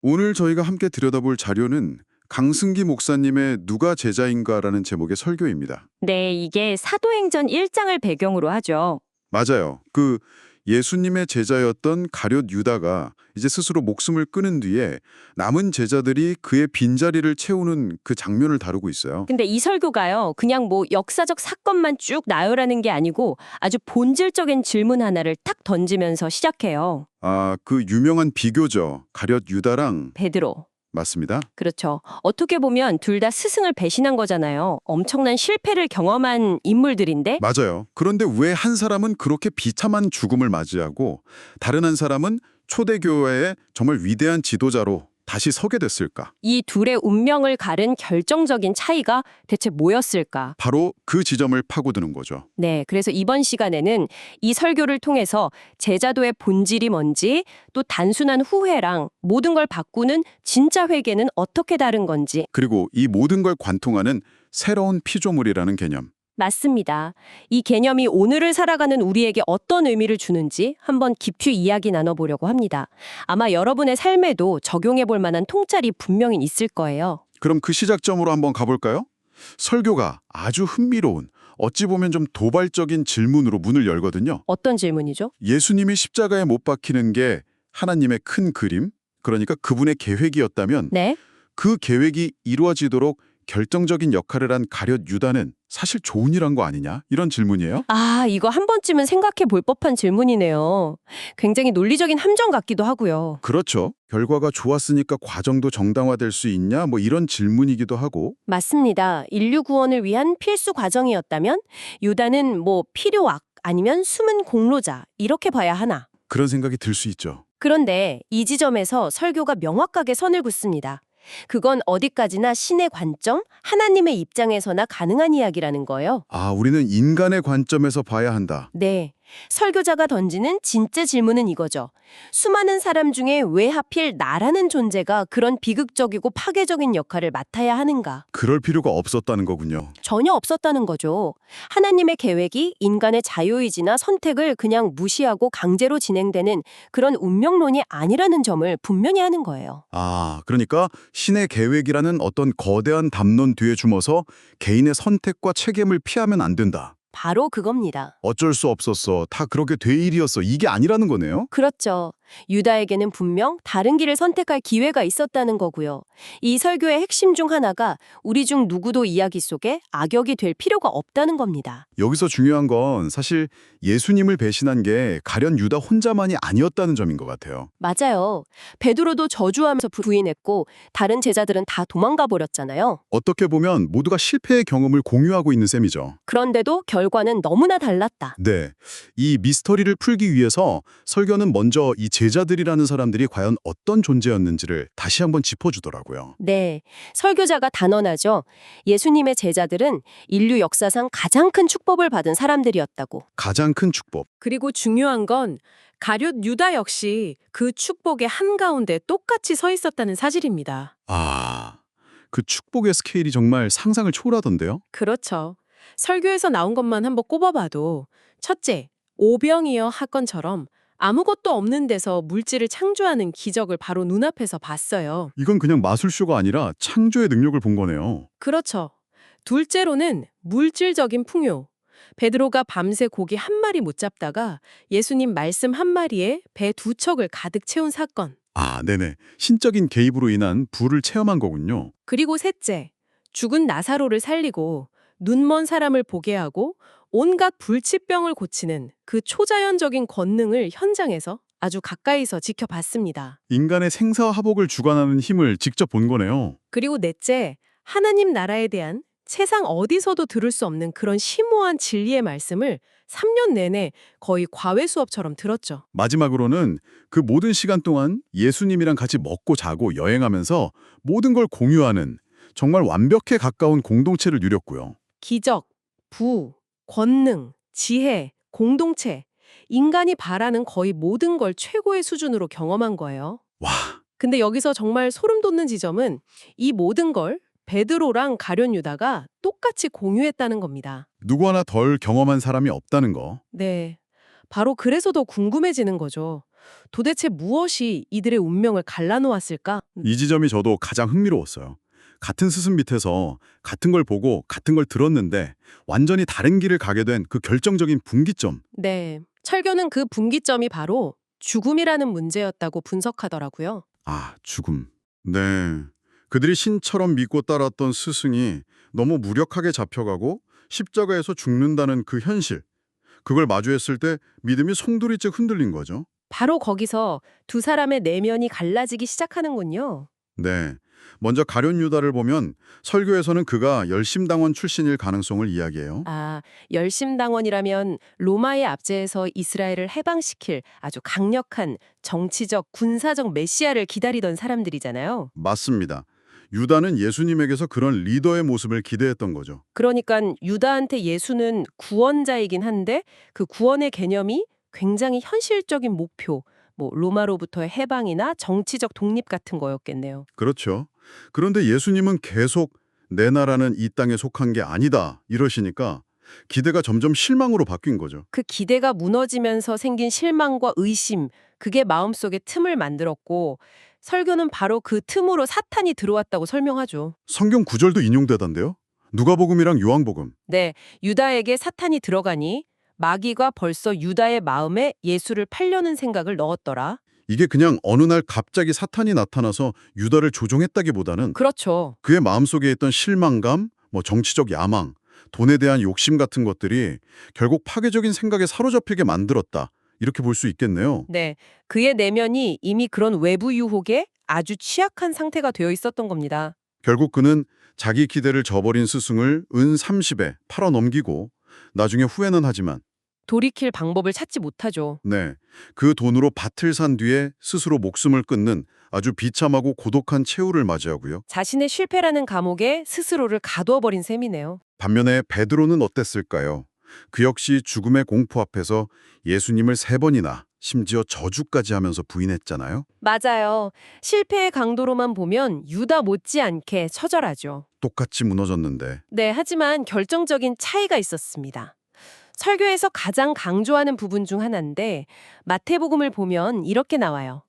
오늘 저희가 함께 들여다볼 자료는 강승기 목사님의 누가 제자인가라는 제목의 설교입니다. 네, 이게 사도행전 1장을 배경으로 하죠. 맞아요. 예수님의 제자였던 가룟 유다가 이제 스스로 목숨을 끊은 뒤에 남은 제자들이 그의 빈자리를 채우는 그 장면을 다루고 있어요. 근데 이 설교가요, 그냥 뭐 역사적 사건만 쭉 나열하는 게 아니고 아주 본질적인 질문 하나를 탁 던지면서 시작해요. 그 유명한 비교죠. 가룟 유다랑 베드로. 맞습니다. 그렇죠. 어떻게 보면 둘 다 스승을 배신한 거잖아요. 엄청난 실패를 경험한 인물들인데 맞아요. 그런데 왜 한 사람은 그렇게 비참한 죽음을 맞이하고 다른 한 사람은 초대교회의 정말 위대한 지도자로 다시 서게 됐을까? 이 둘의 운명을 가른 결정적인 차이가 대체 뭐였을까? 바로 그 지점을 파고드는 거죠. 네, 그래서 이번 시간에는 이 설교를 통해서 제자도의 본질이 뭔지, 또 단순한 후회랑 모든 걸 바꾸는 진짜 회개는 어떻게 다른 건지. 그리고 이 모든 걸 관통하는 새로운 피조물이라는 개념. 맞습니다. 이 개념이 오늘을 살아가는 우리에게 어떤 의미를 주는지 한번 깊이 이야기 나눠보려고 합니다. 아마 여러분의 삶에도 적용해 볼 만한 통찰이 분명히 있을 거예요. 그럼 그 시작점으로 한번 가볼까요? 설교가 아주 흥미로운, 어찌 보면 좀 도발적인 질문으로 문을 열거든요. 어떤 질문이죠? 예수님이 십자가에 못 박히는 게 하나님의 큰 그림, 그러니까 그분의 계획이었다면 네? 그 계획이 이루어지도록 결정적인 역할을 한 가룟 유다는 사실 좋은 일 한 거 아니냐? 이런 질문이에요. 이거 한 번쯤은 생각해 볼 법한 질문이네요. 굉장히 논리적인 함정 같기도 하고요. 그렇죠. 결과가 좋았으니까 과정도 정당화될 수 있냐? 뭐 이런 질문이기도 하고. 맞습니다. 인류 구원을 위한 필수 과정이었다면 유다는 뭐 필요악 아니면 숨은 공로자 이렇게 봐야 하나. 그런 생각이 들 수 있죠. 그런데 이 지점에서 설교가 명확하게 선을 긋습니다. 그건 어디까지나 신의 관점, 하나님의 입장에서나 가능한 이야기라는 거예요. 우리는 인간의 관점에서 봐야 한다. 네. 설교자가 던지는 진짜 질문은 이거죠. 수많은 사람 중에 왜 하필 나라는 존재가 그런 비극적이고 파괴적인 역할을 맡아야 하는가? 그럴 필요가 없었다는 거군요. 전혀 없었다는 거죠. 하나님의 계획이 인간의 자유의지나 선택을 그냥 무시하고 강제로 진행되는 그런 운명론이 아니라는 점을 분명히 하는 거예요. 그러니까 신의 계획이라는 어떤 거대한 담론 뒤에 숨어서 개인의 선택과 책임을 피하면 안 된다. 바로 그겁니다. 어쩔 수 없었어. 다 그렇게 될 일이었어. 이게 아니라는 거네요. 그렇죠. 유다에게는 분명 다른 길을 선택할 기회가 있었다는 거고요. 이 설교의 핵심 중 하나가 우리 중 누구도 이야기 속에 악역이 될 필요가 없다는 겁니다. 여기서 중요한 건 사실 예수님을 배신한 게 가룟 유다 혼자만이 아니었다는 점인 것 같아요. 맞아요. 베드로도 저주하면서 부인했고 다른 제자들은 다 도망가 버렸잖아요. 어떻게 보면 모두가 실패의 경험을 공유하고 있는 셈이죠. 그런데도 결과는 너무나 달랐다. 네, 이 미스터리를 풀기 위해서 설교는 먼저 이 제자들이라는 사람들이 과연 어떤 존재였는지를 다시 한번 짚어주더라고요. 네, 설교자가 단언하죠. 예수님의 제자들은 인류 역사상 가장 큰 축복을 받은 사람들이었다고. 가장 큰 축복. 그리고 중요한 건 가룟 유다 역시 그 축복의 한가운데 똑같이 서 있었다는 사실입니다. 그 축복의 스케일이 정말 상상을 초월하던데요? 그렇죠. 설교에서 나온 것만 한번 꼽아봐도 첫째, 오병이어 사건처럼 아무것도 없는 데서 물질을 창조하는 기적을 바로 눈앞에서 봤어요. 이건 그냥 마술쇼가 아니라 창조의 능력을 본 거네요. 그렇죠. 둘째로는 물질적인 풍요. 베드로가 밤새 고기 한 마리 못 잡다가 예수님 말씀 한 마리에 배 2척을 가득 채운 사건. 네네. 신적인 개입으로 인한 부를 체험한 거군요. 그리고 셋째, 죽은 나사로를 살리고 눈먼 사람을 보게 하고 온갖 불치병을 고치는 그 초자연적인 권능을 현장에서 아주 가까이서 지켜봤습니다. 인간의 생사화복을 주관하는 힘을 직접 본 거네요. 그리고 넷째, 하나님 나라에 대한 세상 어디서도 들을 수 없는 그런 심오한 진리의 말씀을 3년 내내 거의 과외 수업처럼 들었죠. 마지막으로는 그 모든 시간 동안 예수님이랑 같이 먹고 자고 여행하면서 모든 걸 공유하는 정말 완벽에 가까운 공동체를 누렸고요. 기적, 부, 권능, 지혜, 공동체, 인간이 바라는 거의 모든 걸 최고의 수준으로 경험한 거예요. 와, 근데 여기서 정말 소름 돋는 지점은 이 모든 걸 베드로랑 가룟 유다가 똑같이 공유했다는 겁니다. 누구 하나 덜 경험한 사람이 없다는 거. 네. 바로 그래서 더 궁금해지는 거죠. 도대체 무엇이 이들의 운명을 갈라놓았을까? 이 지점이 저도 가장 흥미로웠어요. 같은 스승 밑에서 같은 걸 보고 같은 걸 들었는데 완전히 다른 길을 가게 된 그 결정적인 분기점. 네, 설교는 그 분기점이 바로 죽음이라는 문제였다고 분석하더라고요. 아, 죽음. 네. 그들이 신처럼 믿고 따랐던 스승이 너무 무력하게 잡혀가고 십자가에서 죽는다는 그 현실. 그걸 마주했을 때 믿음이 송두리째 흔들린 거죠. 바로 거기서 두 사람의 내면이 갈라지기 시작하는군요. 네. 먼저 가룟 유다를 보면 설교에서는 그가 열심당원 출신일 가능성을 이야기해요. 아, 열심당원이라면 로마의 압제에서 이스라엘을 해방시킬 아주 강력한 정치적, 군사적 메시아를 기다리던 사람들이잖아요. 맞습니다. 유다는 예수님에게서 그런 리더의 모습을 기대했던 거죠. 그러니까 유다한테 예수는 구원자이긴 한데 그 구원의 개념이 굉장히 현실적인 목표, 뭐 로마로부터의 해방이나 정치적 독립 같은 거였겠네요. 그렇죠. 그런데 예수님은 계속 내 나라는 이 땅에 속한 게 아니다 이러시니까 기대가 점점 실망으로 바뀐 거죠. 그 기대가 무너지면서 생긴 실망과 의심, 그게 마음속에 틈을 만들었고 설교는 바로 그 틈으로 사탄이 들어왔다고 설명하죠. 성경 구절도 인용되던데요. 누가복음이랑 요한복음. 네, 유다에게 사탄이 들어가니 마귀가 벌써 유다의 마음에 예수를 팔려는 생각을 넣었더라. 이게 그냥 어느 날 갑자기 사탄이 나타나서 유다를 조종했다기보다는 그렇죠. 그의 마음속에 있던 실망감, 정치적 야망, 돈에 대한 욕심 같은 것들이 결국 파괴적인 생각에 사로잡히게 만들었다. 이렇게 볼 수 있겠네요. 네, 그의 내면이 이미 그런 외부 유혹에 아주 취약한 상태가 되어 있었던 겁니다. 결국 그는 자기 기대를 저버린 스승을 은 30에 팔아넘기고 나중에 후회는 하지만 돌이킬 방법을 찾지 못하죠. 네, 그 돈으로 밭을 산 뒤에 스스로 목숨을 끊는 아주 비참하고 고독한 최후를 맞이하고요. 자신의 실패라는 감옥에 스스로를 가두어버린 셈이네요. 반면에 베드로는 어땠을까요? 그 역시 죽음의 공포 앞에서 예수님을 3번이나 심지어 저주까지 하면서 부인했잖아요. 맞아요. 실패의 강도로만 보면 유다 못지않게 처절하죠. 똑같이 무너졌는데. 네, 하지만 결정적인 차이가 있었습니다. 설교에서 가장 강조하는 부분 중 하나인데 마태복음을 보면 이렇게 나와요.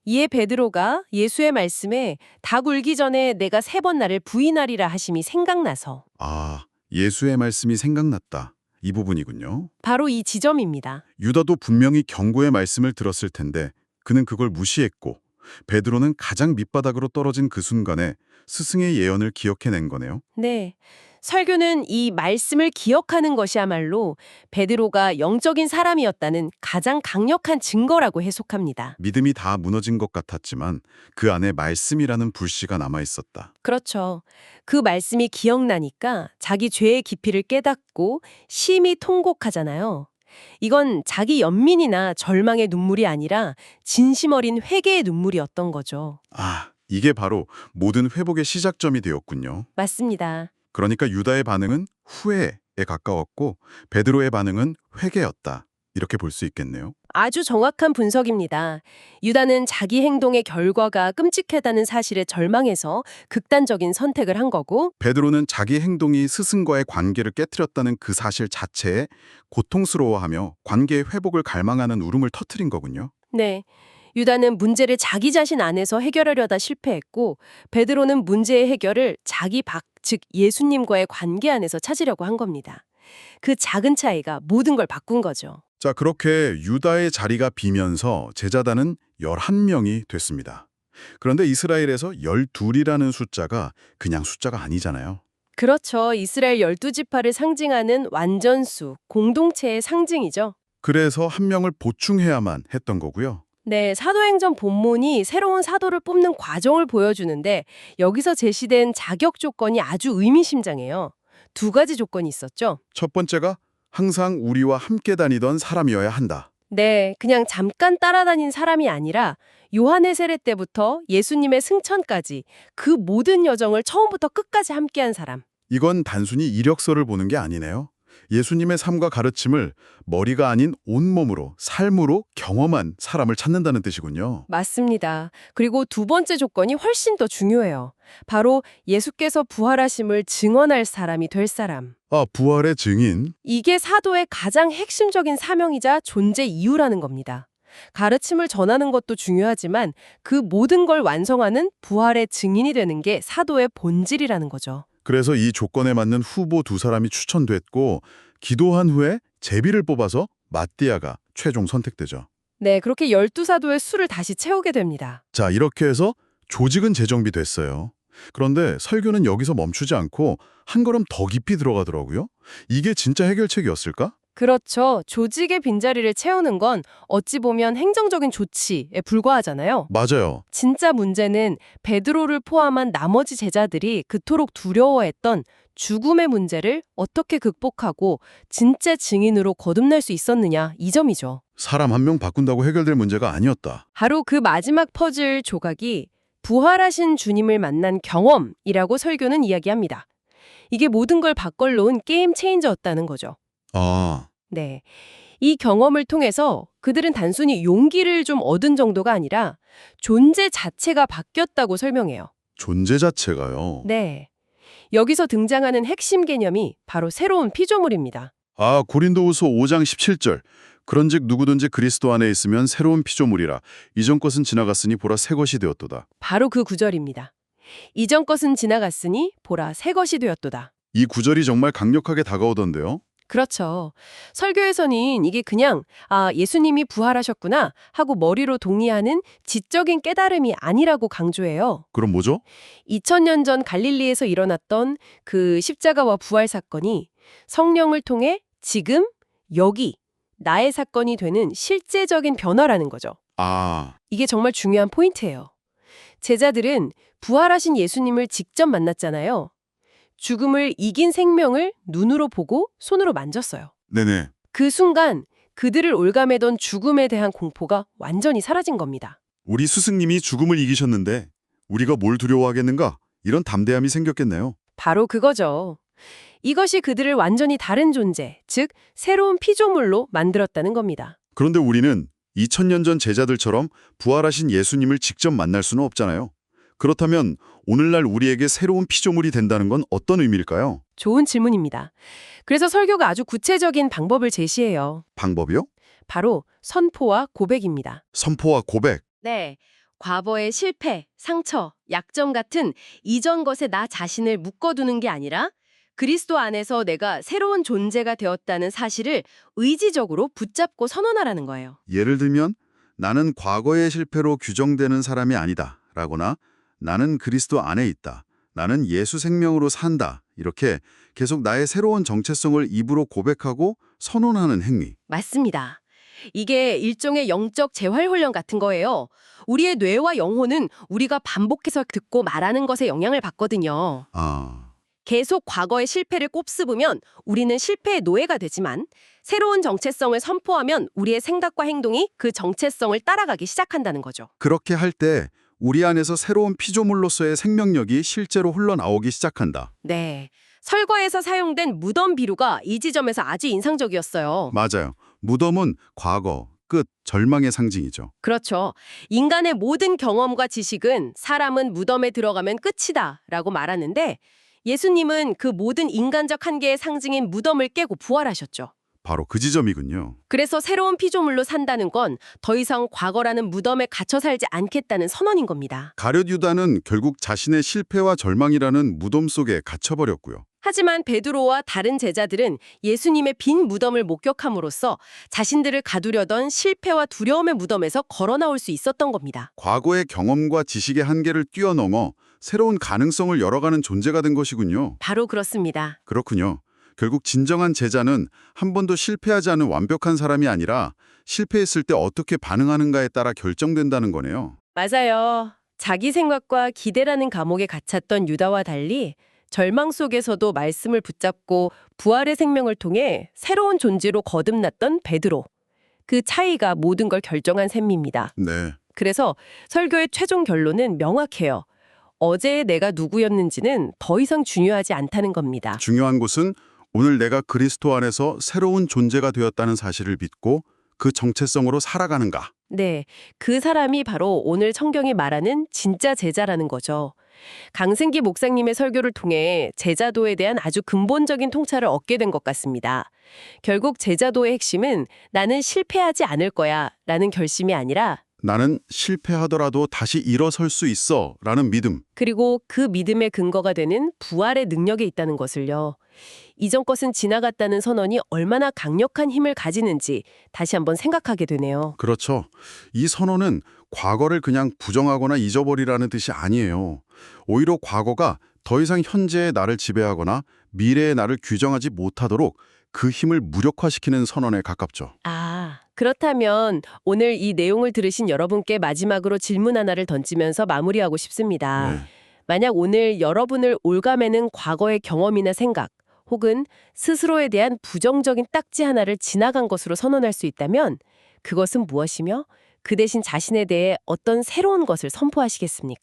이에 베드로가 예수의 말씀에 닭 울기 전에 내가 3번 나를 부인하리라 하심이 생각나서 아, 예수의 말씀이 생각났다. 이 부분이군요. 바로 이 지점입니다. 유다도 분명히 경고의 말씀을 들었을 텐데 그는 그걸 무시했고 베드로는 가장 밑바닥으로 떨어진 그 순간에 스승의 예언을 기억해낸 거네요. 네. 설교는 이 말씀을 기억하는 것이야말로 베드로가 영적인 사람이었다는 가장 강력한 증거라고 해석합니다. 믿음이 다 무너진 것 같았지만 그 안에 말씀이라는 불씨가 남아있었다. 그렇죠. 그 말씀이 기억나니까 자기 죄의 깊이를 깨닫고 심히 통곡하잖아요. 이건 자기 연민이나 절망의 눈물이 아니라 진심 어린 회개의 눈물이었던 거죠. 아, 이게 바로 모든 회복의 시작점이 되었군요. 맞습니다. 그러니까 유다의 반응은 후회에 가까웠고 베드로의 반응은 회개였다. 이렇게 볼 수 있겠네요. 아주 정확한 분석입니다. 유다는 자기 행동의 결과가 끔찍하다는 사실에 절망해서 극단적인 선택을 한 거고, 베드로는 자기 행동이 스승과의 관계를 깨뜨렸다는 그 사실 자체에 고통스러워하며 관계의 회복을 갈망하는 울음을 터뜨린 거군요. 네. 유다는 문제를 자기 자신 안에서 해결하려다 실패했고, 베드로는 문제의 해결을 자기 밖, 즉 예수님과의 관계 안에서 찾으려고 한 겁니다. 그 작은 차이가 모든 걸 바꾼 거죠. 자, 그렇게 유다의 자리가 비면서 제자단은 11명이 됐습니다. 그런데 이스라엘에서 12이라는 숫자가 그냥 숫자가 아니잖아요. 그렇죠. 이스라엘 12지파를 상징하는 완전수, 공동체의 상징이죠. 그래서 한 명을 보충해야만 했던 거고요. 네, 사도행전 본문이 새로운 사도를 뽑는 과정을 보여주는데 여기서 제시된 자격 조건이 아주 의미심장해요. 2가지 조건이 있었죠. 첫 번째가 항상 우리와 함께 다니던 사람이어야 한다. 네, 그냥 잠깐 따라다닌 사람이 아니라 요한의 세례 때부터 예수님의 승천까지 그 모든 여정을 처음부터 끝까지 함께한 사람. 이건 단순히 이력서를 보는 게 아니네요. 예수님의 삶과 가르침을 머리가 아닌 온몸으로, 삶으로 경험한 사람을 찾는다는 뜻이군요. 맞습니다. 그리고 2번째 조건이 훨씬 더 중요해요. 바로 예수께서 부활하심을 증언할 사람이 될 사람. 아, 부활의 증인? 이게 사도의 가장 핵심적인 사명이자 존재 이유라는 겁니다. 가르침을 전하는 것도 중요하지만 그 모든 걸 완성하는 부활의 증인이 되는 게 사도의 본질이라는 거죠. 그래서 이 조건에 맞는 후보 두 사람이 추천됐고 기도한 후에 제비를 뽑아서 마띠아가 최종 선택되죠. 네, 그렇게 12사도의 수를 다시 채우게 됩니다. 자, 이렇게 해서 조직은 재정비됐어요. 그런데 설교는 여기서 멈추지 않고 한 걸음 더 깊이 들어가더라고요. 이게 진짜 해결책이었을까? 그렇죠. 조직의 빈자리를 채우는 건 어찌 보면 행정적인 조치에 불과하잖아요. 맞아요. 진짜 문제는 베드로를 포함한 나머지 제자들이 그토록 두려워했던 죽음의 문제를 어떻게 극복하고 진짜 증인으로 거듭날 수 있었느냐, 이 점이죠. 사람 한 명 바꾼다고 해결될 문제가 아니었다. 바로 그 마지막 퍼즐 조각이 부활하신 주님을 만난 경험이라고 설교는 이야기합니다. 이게 모든 걸 바꿔놓은 게임 체인저였다는 거죠. 아, 네. 이 경험을 통해서 그들은 단순히 용기를 좀 얻은 정도가 아니라 존재 자체가 바뀌었다고 설명해요. 존재 자체가요. 네. 여기서 등장하는 핵심 개념이 바로 새로운 피조물입니다. 아, 고린도후서 5장 17절. 그런즉 누구든지 그리스도 안에 있으면 새로운 피조물이라. 이전 것은 지나갔으니 보라 새 것이 되었도다. 바로 그 구절입니다. 이전 것은 지나갔으니 보라 새 것이 되었도다. 이 구절이 정말 강력하게 다가오던데요. 그렇죠. 설교에서는 이게 그냥 예수님이 부활하셨구나 하고 머리로 동의하는 지적인 깨달음이 아니라고 강조해요. 그럼 뭐죠? 2000년 전 갈릴리에서 일어났던 그 십자가와 부활 사건이 성령을 통해 지금 여기 나의 사건이 되는 실제적인 변화라는 거죠. 아, 이게 정말 중요한 포인트예요. 제자들은 부활하신 예수님을 직접 만났잖아요. 죽음을 이긴 생명을 눈으로 보고 손으로 만졌어요. 네네. 그 순간 그들을 올가매던 죽음에 대한 공포가 완전히 사라진 겁니다. 우리 스승님이 죽음을 이기셨는데 우리가 뭘 두려워하겠는가? 이런 담대함이 생겼겠네요. 바로 그거죠. 이것이 그들을 완전히 다른 존재, 즉 새로운 피조물로 만들었다는 겁니다. 그런데 우리는 2000년 전 제자들처럼 부활하신 예수님을 직접 만날 수는 없잖아요. 그렇다면 오늘날 우리에게 새로운 피조물이 된다는 건 어떤 의미일까요? 좋은 질문입니다. 그래서 설교가 아주 구체적인 방법을 제시해요. 방법이요? 바로 선포와 고백입니다. 선포와 고백. 네. 과거의 실패, 상처, 약점 같은 이전 것에 나 자신을 묶어두는 게 아니라 그리스도 안에서 내가 새로운 존재가 되었다는 사실을 의지적으로 붙잡고 선언하라는 거예요. 예를 들면 나는 과거의 실패로 규정되는 사람이 아니다 라거나 나는 그리스도 안에 있다. 나는 예수 생명으로 산다. 이렇게 계속 나의 새로운 정체성을 입으로 고백하고 선언하는 행위. 맞습니다. 이게 일종의 영적 재활훈련 같은 거예요. 우리의 뇌와 영혼은 우리가 반복해서 듣고 말하는 것에 영향을 받거든요. 아, 계속 과거의 실패를 곱씹으면 우리는 실패의 노예가 되지만 새로운 정체성을 선포하면 우리의 생각과 행동이 그 정체성을 따라가기 시작한다는 거죠. 그렇게 할 때 우리 안에서 새로운 피조물로서의 생명력이 실제로 흘러나오기 시작한다. 네. 설과에서 사용된 무덤 비유가 이 지점에서 아주 인상적이었어요. 맞아요. 무덤은 과거, 끝, 절망의 상징이죠. 그렇죠. 인간의 모든 경험과 지식은 사람은 무덤에 들어가면 끝이다 라고 말하는데 예수님은 그 모든 인간적 한계의 상징인 무덤을 깨고 부활하셨죠. 바로 그 지점이군요. 그래서 새로운 피조물로 산다는 건 더 이상 과거라는 무덤에 갇혀 살지 않겠다는 선언인 겁니다. 가룟 유다는 결국 자신의 실패와 절망이라는 무덤 속에 갇혀버렸고요. 하지만 베드로와 다른 제자들은 예수님의 빈 무덤을 목격함으로써 자신들을 가두려던 실패와 두려움의 무덤에서 걸어 나올 수 있었던 겁니다. 과거의 경험과 지식의 한계를 뛰어넘어 새로운 가능성을 열어가는 존재가 된 것이군요. 바로 그렇습니다. 그렇군요. 결국 진정한 제자는 한 번도 실패하지 않은 완벽한 사람이 아니라 실패했을 때 어떻게 반응하는가에 따라 결정된다는 거네요. 맞아요. 자기 생각과 기대라는 감옥에 갇혔던 유다와 달리 절망 속에서도 말씀을 붙잡고 부활의 생명을 통해 새로운 존재로 거듭났던 베드로. 그 차이가 모든 걸 결정한 셈입니다. 네. 그래서 설교의 최종 결론은 명확해요. 어제의 내가 누구였는지는 더 이상 중요하지 않다는 겁니다. 중요한 것은 오늘 내가 그리스도 안에서 새로운 존재가 되었다는 사실을 믿고 그 정체성으로 살아가는가. 네, 그 사람이 바로 오늘 성경이 말하는 진짜 제자라는 거죠. 강승기 목사님의 설교를 통해 제자도에 대한 아주 근본적인 통찰을 얻게 된 것 같습니다. 결국 제자도의 핵심은 나는 실패하지 않을 거야 라는 결심이 아니라 나는 실패하더라도 다시 일어설 수 있어 라는 믿음. 그리고 그 믿음의 근거가 되는 부활의 능력에 있다는 것을요. 이전 것은 지나갔다는 선언이 얼마나 강력한 힘을 가지는지 다시 한번 생각하게 되네요. 그렇죠. 이 선언은 과거를 그냥 부정하거나 잊어버리라는 뜻이 아니에요. 오히려 과거가 더 이상 현재의 나를 지배하거나 미래의 나를 규정하지 못하도록 그 힘을 무력화시키는 선언에 가깝죠. 아, 그렇다면 오늘 이 내용을 들으신 여러분께 마지막으로 질문 하나를 던지면서 마무리하고 싶습니다. 네. 만약 오늘 여러분을 올가매는 과거의 경험이나 생각, 혹은 스스로에 대한 부정적인 딱지 하나를 지나간 것으로 선언할 수 있다면 그것은 무엇이며 그 대신 자신에 대해 어떤 새로운 것을 선포하시겠습니까?